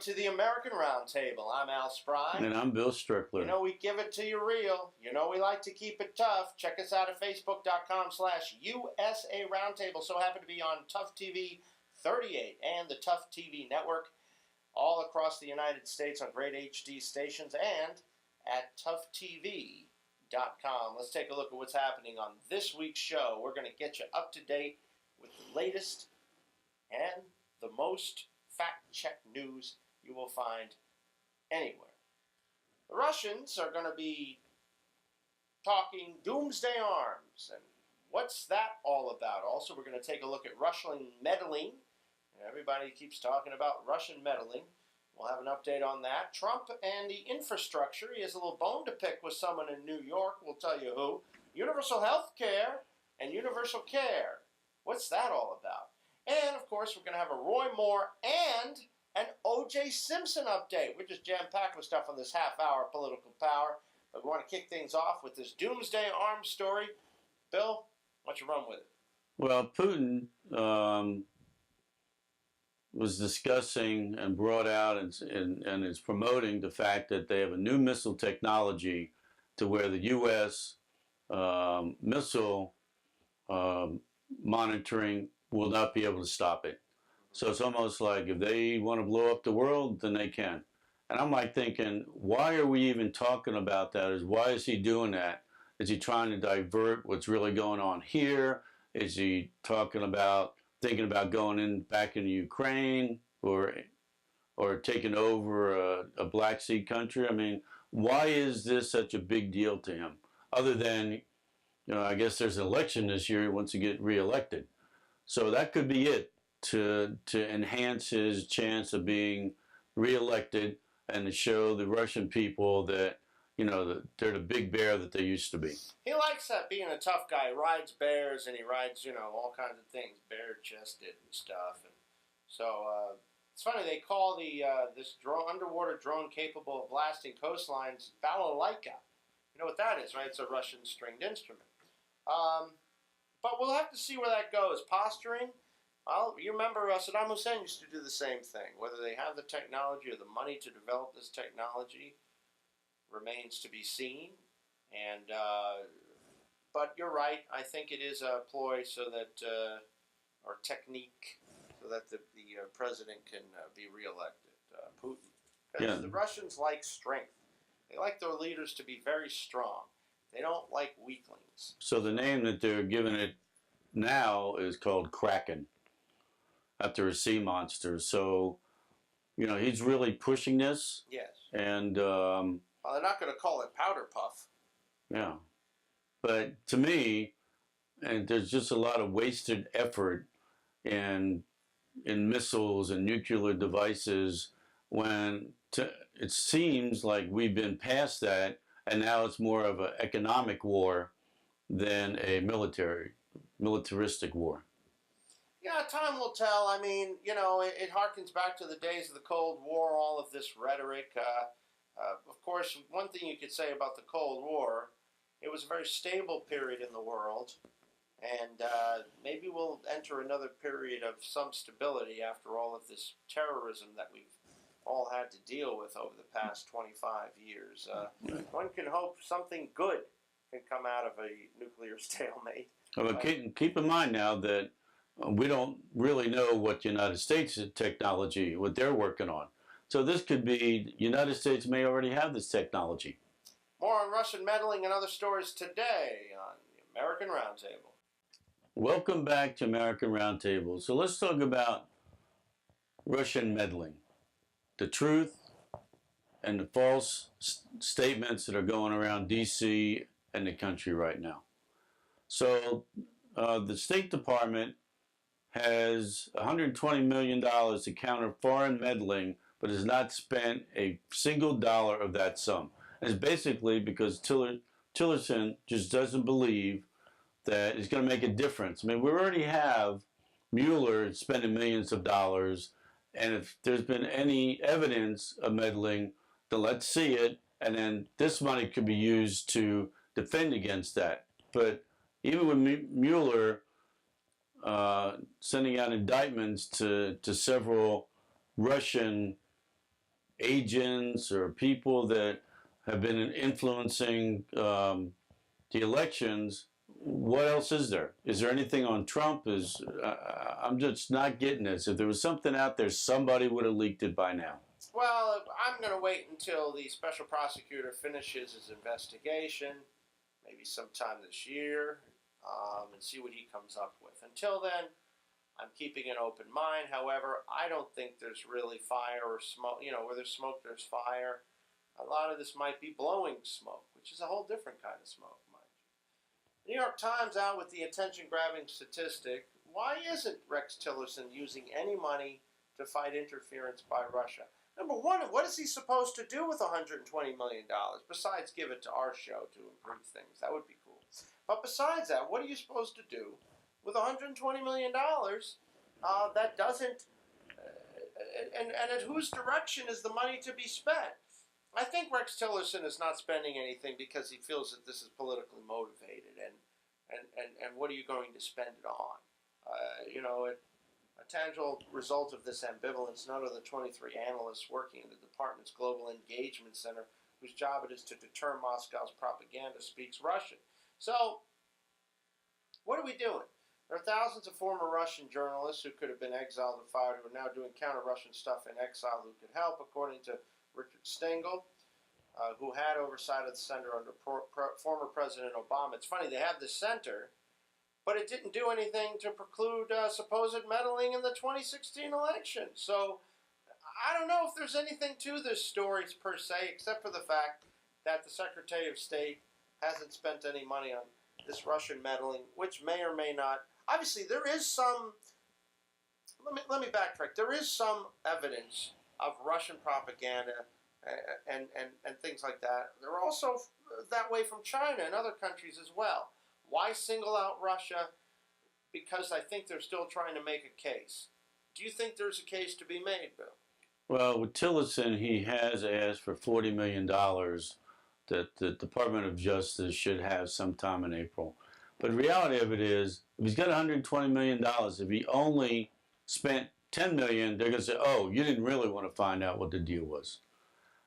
to the American Roundtable. I'm Al Spry. And I'm Bill Strickler. You know we give it to you real. You know we like to keep it tough. Check us out at Facebook.com/USA Roundtable. So happy to be on Tough TV 38 and the Tough TV Network all across the United States on great HD stations and at ToughTV.com. Let's take a look at what's happening on this week's show. We're going to get you up to date with the latest and the most fact-check news you will find anywhere. The Russians are going to be talking doomsday arms, and what's that all about? Also, we're going to take a look at Russian meddling. Everybody keeps talking about Russian meddling. We'll have an update on that. Trump and the infrastructure. He has a little bone to pick with someone in New York. We'll tell you who. Universal health care and universal care. What's that all about? And, of course, we're going to have a Roy Moore and an O.J. Simpson update. We're just jam-packed with stuff on this half-hour of political power. But we want to kick things off with this doomsday arms story. Bill, why don't you run with it? Well, Putin was discussing and brought out and is promoting the fact that they have a new missile technology to where the U.S. Missile monitoring will not be able to stop it. So it's almost like if they want to blow up the world, then they can. And I'm like thinking, why are we even talking about that? Why is he doing that? Is he trying to divert what's really going on here? Is he thinking about going back into Ukraine or taking over a Black Sea country? I mean, why is this such a big deal to him? Other than, I guess there's an election this year. He wants to get reelected. So that could be it to enhance his chance of being reelected and to show the Russian people that, that they're the big bear that they used to be. He likes that, being a tough guy. He rides bears and he rides, all kinds of things, bare-chested and stuff. And so it's funny, they call this underwater drone capable of blasting coastlines balalaika. You know what that is, right? It's a Russian stringed instrument. But we'll have to see where that goes. Posturing, well, you remember Saddam Hussein used to do the same thing. Whether they have the technology or the money to develop this technology remains to be seen. And but you're right. I think it is a ploy so that, or technique, so that the president can be reelected, Putin. Because the Russians like strength. They like their leaders to be very strong. They don't like weaklings. So the name that they're giving it now is called Kraken, after a sea monster. So, he's really pushing this. Yes. And well, they're not going to call it powder puff. Yeah. But to me, and there's just a lot of wasted effort in missiles and nuclear devices when it seems like we've been past that. And now it's more of an economic war than a militaristic war. Yeah, time will tell. I mean, it harkens back to the days of the Cold War, all of this rhetoric. Of course, one thing you could say about the Cold War, it was a very stable period in the world. And maybe we'll enter another period of some stability after all of this terrorism that we've all had to deal with over the past 25 years. One can hope something good can come out of a nuclear stalemate. But keep in mind now that we don't really know what United States technology, what they're working on. So this could be, the United States may already have this technology. More on Russian meddling and other stories today on the American Roundtable. Welcome back to American Roundtable. So let's talk about Russian meddling. The truth and the false statements that are going around D.C. and the country right now. So the State Department has $120 million to counter foreign meddling, but has not spent a single dollar of that sum. And it's basically because Tillerson just doesn't believe that it's going to make a difference. I mean, we already have Mueller spending millions of dollars. And if there's been any evidence of meddling, then let's see it. And then this money could be used to defend against that. But even with Mueller sending out indictments to several Russian agents or people that have been influencing the elections, what else is there? Is there anything on Trump? I'm just not getting this. If there was something out there, somebody would have leaked it by now. Well, I'm going to wait until the special prosecutor finishes his investigation, maybe sometime this year, and see what he comes up with. Until then, I'm keeping an open mind. However, I don't think there's really fire or smoke. You know, where there's smoke, there's fire. A lot of this might be blowing smoke, which is a whole different kind of smoke, mind you. The New York Times out with the attention-grabbing statistic. Why isn't Rex Tillerson using any money to fight interference by Russia? Number one, what is he supposed to do with $120 million besides give it to our show to improve things? That would be cool. But besides that, what are you supposed to do with $120 million that doesn't, and at whose direction is the money to be spent? I think Rex Tillerson is not spending anything because he feels that this is politically motivated, and what are you going to spend it on? A tangible result of this ambivalence, none of the 23 analysts working in the department's Global Engagement Center, whose job it is to deter Moscow's propaganda, speaks Russian. So, what are we doing? There are thousands of former Russian journalists who could have been exiled or fired who are now doing counter-Russian stuff in exile who could help, according to Richard Stengel, who had oversight of the center under former President Obama. It's funny, they have the center, but it didn't do anything to preclude supposed meddling in the 2016 election. So I don't know if there's anything to this story per se, except for the fact that the Secretary of State hasn't spent any money on this Russian meddling, which may or may not. Obviously, there is some. Let me backtrack. There is some evidence of Russian propaganda and things like that. They're also that way from China and other countries as well. Why single out Russia? Because I think they're still trying to make a case. Do you think there's a case to be made, Bill? Well, with Tillerson, he has asked for $40 million that the Department of Justice should have sometime in April. But the reality of it is, if he's got $120 million, if he only spent $10 million, they're going to say, oh, you didn't really want to find out what the deal was.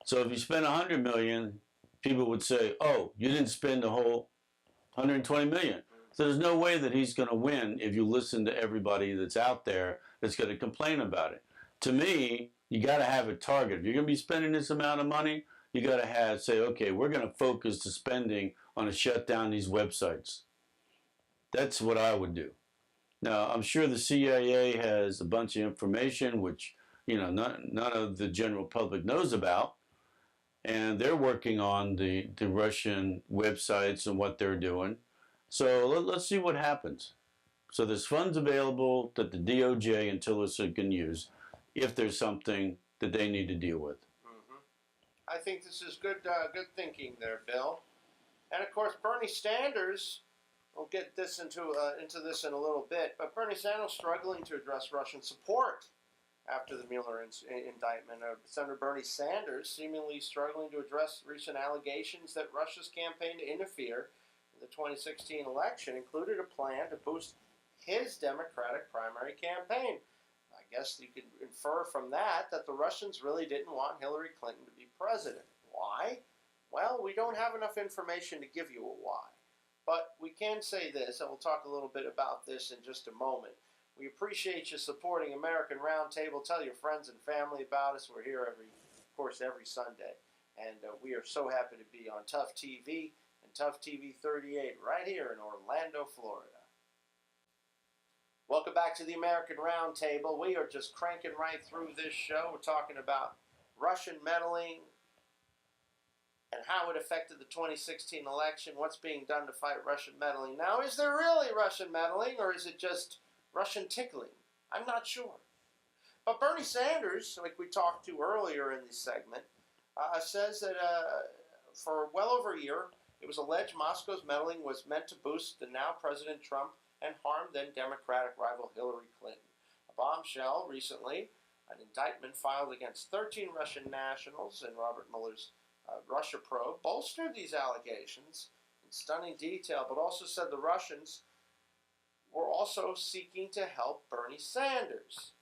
So if you spent $100 million, people would say, oh, you didn't spend the whole $120 million. So there's no way that he's going to win if you listen to everybody that's out there that's going to complain about it. To me, you got to have a target. If you're going to be spending this amount of money, you got to say, okay, we're going to focus the spending on to shut down these websites. That's what I would do. Now, I'm sure the CIA has a bunch of information which, none of the general public knows about. And they're working on the Russian websites and what they're doing. So let's see what happens. So there's funds available that the DOJ and Tillerson can use if there's something that they need to deal with. Mm-hmm. I think this is good thinking there, Bill. And of course, Bernie Sanders. We'll get this into this in a little bit, but Bernie Sanders struggling to address Russian support after the Mueller indictment. Senator Bernie Sanders seemingly struggling to address recent allegations that Russia's campaign to interfere in the 2016 election included a plan to boost his Democratic primary campaign. I guess you could infer from that the Russians really didn't want Hillary Clinton to be president. Why? Well, we don't have enough information to give you a why. But we can say this, and we'll talk a little bit about this in just a moment. We appreciate you supporting American Roundtable. Tell your friends and family about us. We're here every Sunday. And we are so happy to be on Tough TV and Tough TV 38 right here in Orlando, Florida. Welcome back to the American Roundtable. We are just cranking right through this show. We're talking about Russian meddling and how it affected the 2016 election, what's being done to fight Russian meddling. Now, is there really Russian meddling, or is it just Russian tickling? I'm not sure. But Bernie Sanders, like we talked to earlier in this segment, says that for well over a year, it was alleged Moscow's meddling was meant to boost the now President Trump and harm then Democratic rival Hillary Clinton. A bombshell recently, an indictment filed against 13 Russian nationals in Robert Mueller's Russia probe bolstered these allegations in stunning detail, but also said the Russians were also seeking to help Bernie Sanders.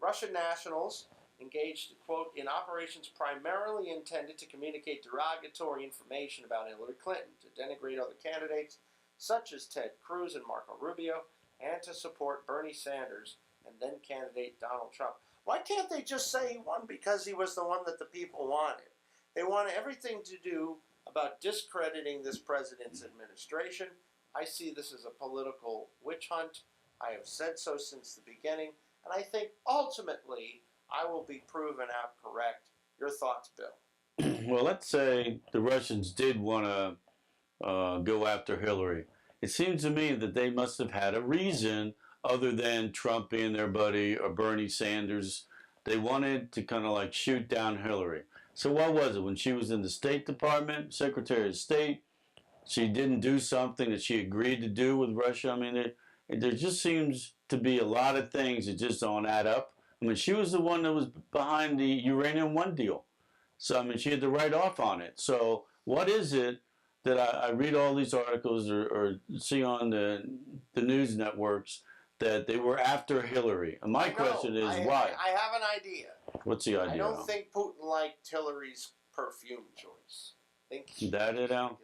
Russian nationals engaged, quote, in operations primarily intended to communicate derogatory information about Hillary Clinton, to denigrate other candidates such as Ted Cruz and Marco Rubio, and to support Bernie Sanders and then candidate Donald Trump. Why can't they just say he won because he was the one that the people wanted? They want everything to do about discrediting this president's administration. I see this as a political witch hunt. I have said so since the beginning, and I think ultimately I will be proven out correct. Your thoughts, Bill? Well, let's say the Russians did want to go after Hillary. It seems to me that they must have had a reason other than Trump being their buddy or Bernie Sanders. They wanted to kind of like shoot down Hillary. So what was it? When she was in the State Department, Secretary of State, she didn't do something that she agreed to do with Russia. I mean, there just seems to be a lot of things that just don't add up. I mean, she was the one that was behind the Uranium One deal. So, I mean, she had to write off on it. So what is it that I read all these articles or see on the news networks that they were after Hillary? And my question is why? I have an idea. What's the idea? I don't think Putin liked Hillary's perfume choice. I think that it out?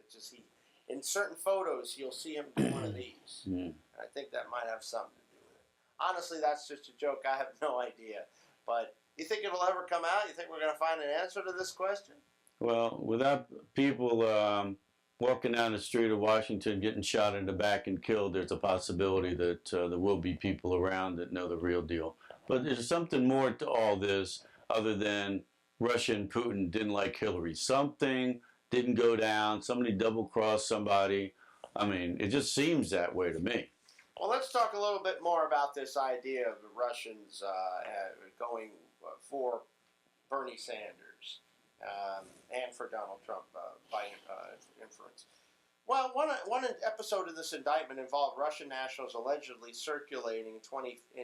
In certain photos, you'll see him do one of these. Mm. I think that might have something to do with it. Honestly, that's just a joke. I have no idea. But you think it'll ever come out? You think we're going to find an answer to this question? Well, without people walking down the street of Washington getting shot in the back and killed, there's a possibility that there will be people around that know the real deal. But there's something more to all this other than Russia and Putin didn't like Hillary. Something didn't go down. Somebody double-crossed somebody. I mean, it just seems that way to me. Well, let's talk a little bit more about this idea of the Russians going for Bernie Sanders and for Donald Trump by inference. Well, one episode of this indictment involved Russian nationals allegedly circulating in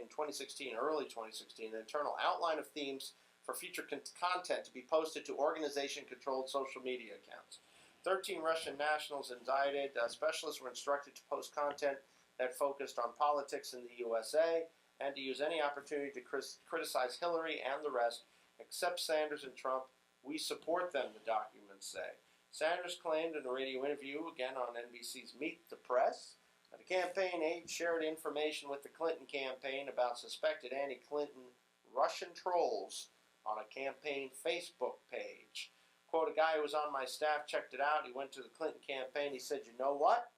2016, early 2016, an internal outline of themes for future content to be posted to organization-controlled social media accounts. 13 Russian nationals indicted. Specialists were instructed to post content that focused on politics in the USA and to use any opportunity to criticize Hillary and the rest, except Sanders and Trump. We support them, the documents say. Sanders claimed in a radio interview, again on NBC's Meet the Press, that the campaign aide shared information with the Clinton campaign about suspected anti-Clinton Russian trolls on a campaign Facebook page. Quote, a guy who was on my staff checked it out. He went to the Clinton campaign. He said, you know what?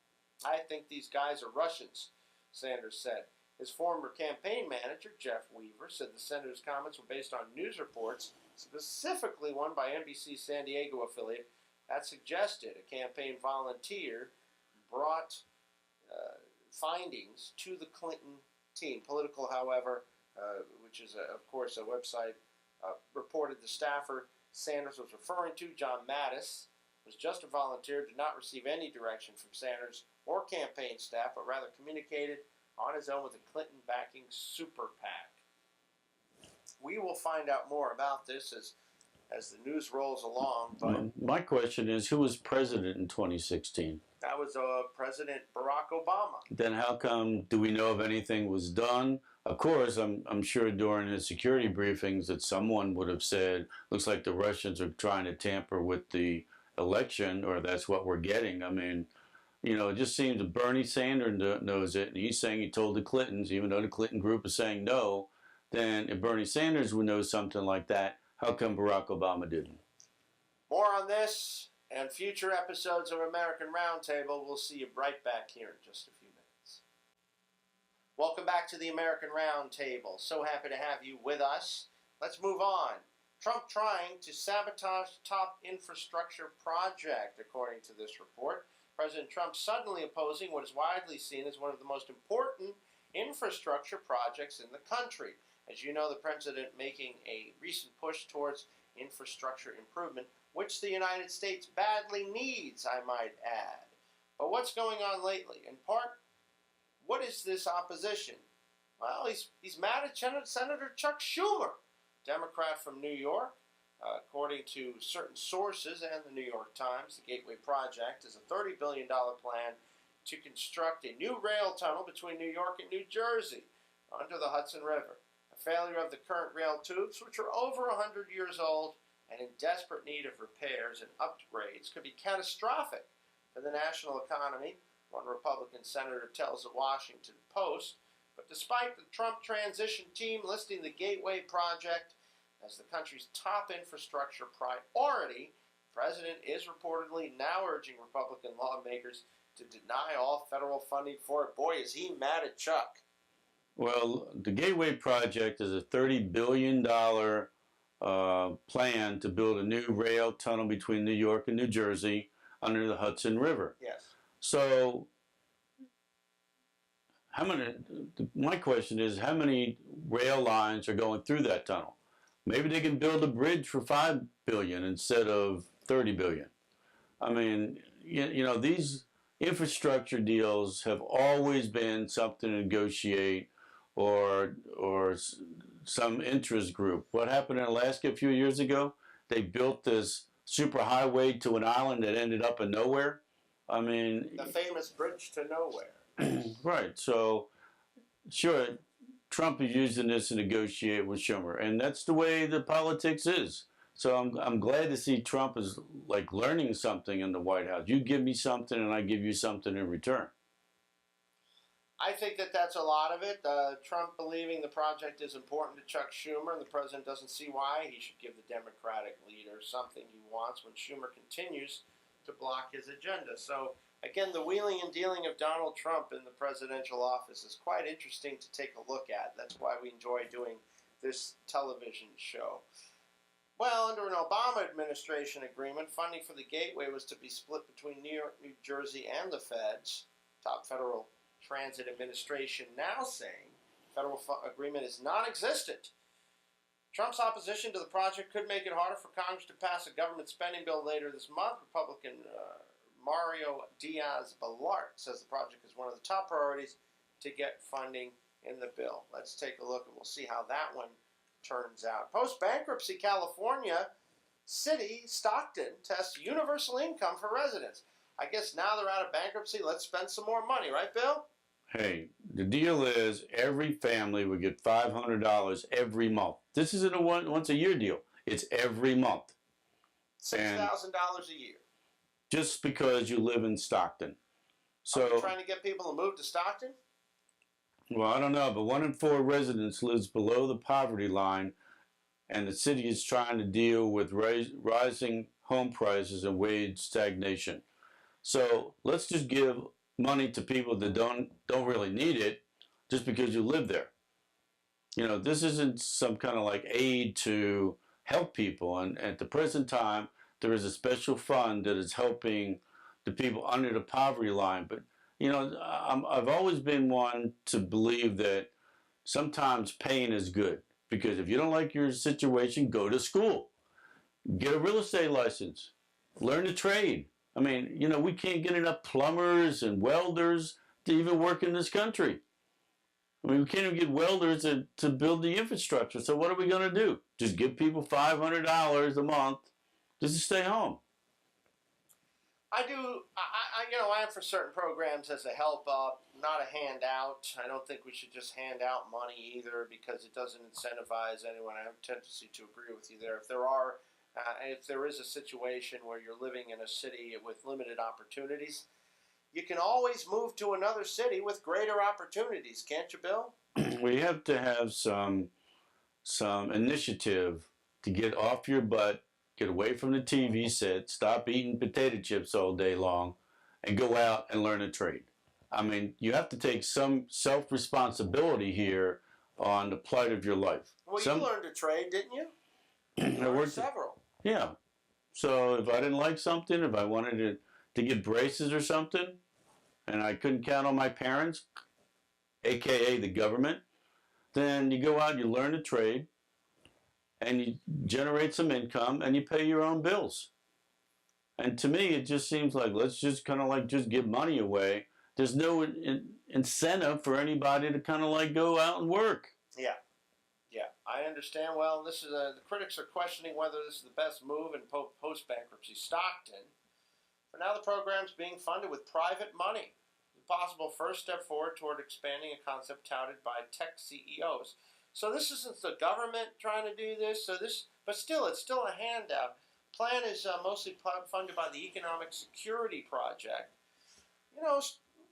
I think these guys are Russians, Sanders said. His former campaign manager, Jeff Weaver, said the senator's comments were based on news reports, specifically one by NBC's San Diego affiliate, that suggested a campaign volunteer brought findings to the Clinton team. Political, however, which is, of course, a website, reported the staffer Sanders was referring to, John Mattis, was just a volunteer, did not receive any direction from Sanders or campaign staff, but rather communicated on his own with a Clinton-backing super PAC. We will find out more about this as the news rolls along. But my question is, who was president in 2016? That was President Barack Obama. Then how come, do we know if anything was done? Of course, I'm sure during his security briefings that someone would have said, looks like the Russians are trying to tamper with the election, or that's what we're getting. I mean, you know, it just seems that Bernie Sanders knows it, and he's saying he told the Clintons, even though the Clinton group is saying no. Then if Bernie Sanders would know something like that, how come Barack Obama didn't? More on this and future episodes of American Roundtable. We'll see you right back here in just a few minutes. Welcome back to the American Roundtable. So happy to have you with us. Let's move on. Trump trying to sabotage top infrastructure project, according to this report. President Trump suddenly opposing what is widely seen as one of the most important infrastructure projects in the country. As you know, the president making a recent push towards infrastructure improvement, which the United States badly needs, I might add. But what's going on lately? In part, what is this opposition? Well, he's mad at Senator Chuck Schumer, Democrat from New York. According to certain sources and the New York Times, the Gateway Project is a $30 billion plan to construct a new rail tunnel between New York and New Jersey under the Hudson River. A failure of the current rail tubes, which are over 100 years old and in desperate need of repairs and upgrades, could be catastrophic for the national economy, one Republican senator tells the Washington Post. But despite the Trump transition team listing the Gateway project as the country's top infrastructure priority, the president is reportedly now urging Republican lawmakers to deny all federal funding for it. Boy, is he mad at Chuck. Well, the Gateway project is a $30 billion plan to build a new rail tunnel between New York and New Jersey under the Hudson River. Yes. So, my question is, how many rail lines are going through that tunnel? Maybe they can build a bridge for $5 billion instead of $30 billion. I mean, you know, these infrastructure deals have always been something to negotiate or some interest group. What happened in Alaska a few years ago? They built this superhighway to an island that ended up in nowhere. I mean, the famous bridge to nowhere. Right. So, sure, Trump is using this to negotiate with Schumer, and that's the way the politics is. So I'm glad to see Trump is like learning something in the White House. You give me something, and I give you something in return. I think that that's a lot of it. Trump believing the project is important to Chuck Schumer, and the president doesn't see why he should give the Democratic leader something he wants when Schumer continues to block his agenda. So, again, the wheeling and dealing of Donald Trump in the presidential office is quite interesting to take a look at. That's why we enjoy doing this television show. Well, under an Obama administration agreement, funding for the Gateway was to be split between New York, New Jersey, and the feds. Top Federal Transit Administration now saying federal agreement is non-existent. Trump's opposition to the project could make it harder for Congress to pass a government spending bill later this month. Republican Mario Diaz-Balart says the project is one of the top priorities to get funding in the bill. Let's take a look and we'll see how that one turns out. Post-bankruptcy California city Stockton tests universal income for residents. I guess now they're out of bankruptcy, let's spend some more money, right, Bill? Hey, the deal is every family would get $500 every month. This isn't a once a year deal. It's every month. $6,000 a year. Just because you live in Stockton. So, are you trying to get people to move to Stockton? Well, I don't know, but 1 in 4 residents lives below the poverty line, and the city is trying to deal with rising home prices and wage stagnation. So let's just give money to people that don't really need it just because you live there. You know, this isn't some kind of like aid to help people. And at the present time, there is a special fund that is helping the people under the poverty line. But, you know, I've always been one to believe that sometimes pain is good. Because if you don't like your situation, go to school. Get a real estate license. Learn a trade. I mean, you know, we can't get enough plumbers and welders to even work in this country. I mean, we can't even get welders to build the infrastructure. So what are we going to do? Just give people $500 a month just to stay home? I am for certain programs as a help up, not a handout. I don't think we should just hand out money either because it doesn't incentivize anyone. I have a tendency to agree with you there. If there is a situation where you're living in a city with limited opportunities, you can always move to another city with greater opportunities, can't you, Bill? We have to have some initiative to get off your butt, get away from the TV set, stop eating potato chips all day long, and go out and learn a trade. I mean, you have to take some self-responsibility here on the plight of your life. Well, you learned a trade, didn't you? I worked several. Yeah. So if I didn't like something, if I wanted to get braces or something, and I couldn't count on my parents, aka the government, then you go out, you learn a trade, and you generate some income, and you pay your own bills. And to me, it just seems like let's just kind of like just give money away. There's no incentive for anybody to kind of like go out and work. Yeah. Yeah, I understand. Well, this is the critics are questioning whether this is the best move in post-bankruptcy Stockton. For now, the program's being funded with private money. The possible first step forward toward expanding a concept touted by tech CEOs. So this isn't the government trying to do this. But still, it's still a handout. Plan is mostly funded by the Economic Security Project. You know,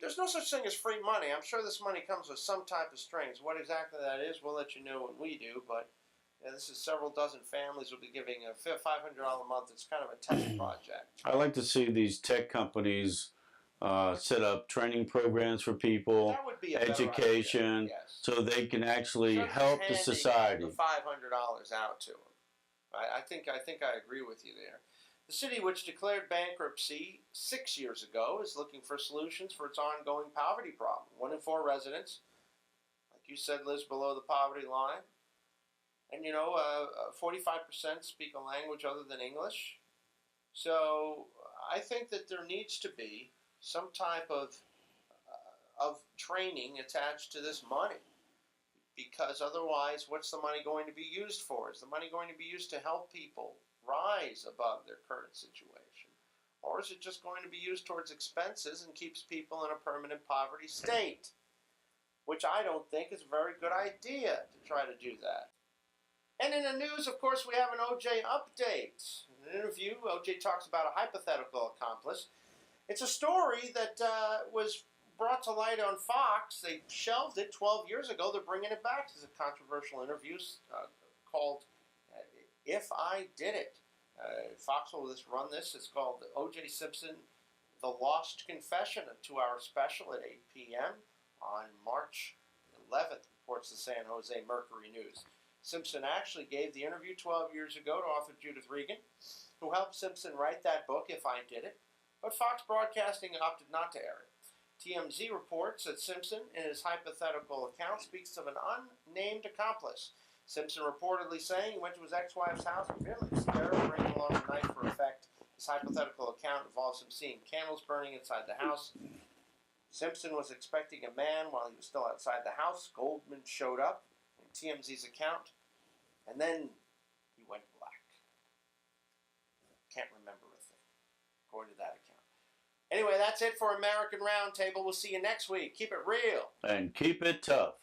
there's no such thing as free money. I'm sure this money comes with some type of strings. What exactly that is, we'll let you know when we do. But this is several dozen families will be giving a $500 a month. It's kind of a test project. I like to see these tech companies set up training programs for people, That would be a better education, idea, yes. so they can actually Instead of help the handing society. the $500 out to them. I think I agree with you there. The city, which declared bankruptcy 6 years ago, is looking for solutions for its ongoing poverty problem. 1 in 4 residents, like you said, lives below the poverty line. And, 45% speak a language other than English. So I think that there needs to be some type of training attached to this money. Because otherwise, what's the money going to be used for? Is the money going to be used to help people rise above their current situation? Or is it just going to be used towards expenses and keeps people in a permanent poverty state? Which I don't think is a very good idea to try to do that. And in the news, of course, we have an O.J. update. In an interview, O.J. talks about a hypothetical accomplice. It's a story that was brought to light on Fox. They shelved it 12 years ago. They're bringing it back. It's a controversial interview called If I Did It. Fox will run this. It's called O.J. Simpson, The Lost Confession, a 2-hour special at 8 p.m. on March 11th, reports the San Jose Mercury News. Simpson actually gave the interview 12 years ago to author Judith Regan, who helped Simpson write that book, If I Did It, but Fox Broadcasting opted not to air it. TMZ reports that Simpson, in his hypothetical account, speaks of an unnamed accomplice. Simpson reportedly saying he went to his ex-wife's house and feeling scared, bringing along a knife for effect. His hypothetical account involves him seeing candles burning inside the house. Simpson was expecting a man while he was still outside the house. Goldman showed up in TMZ's account, and then he went black. Can't remember a thing, according to that account. Anyway, that's it for American Roundtable. We'll see you next week. Keep it real. And keep it tough.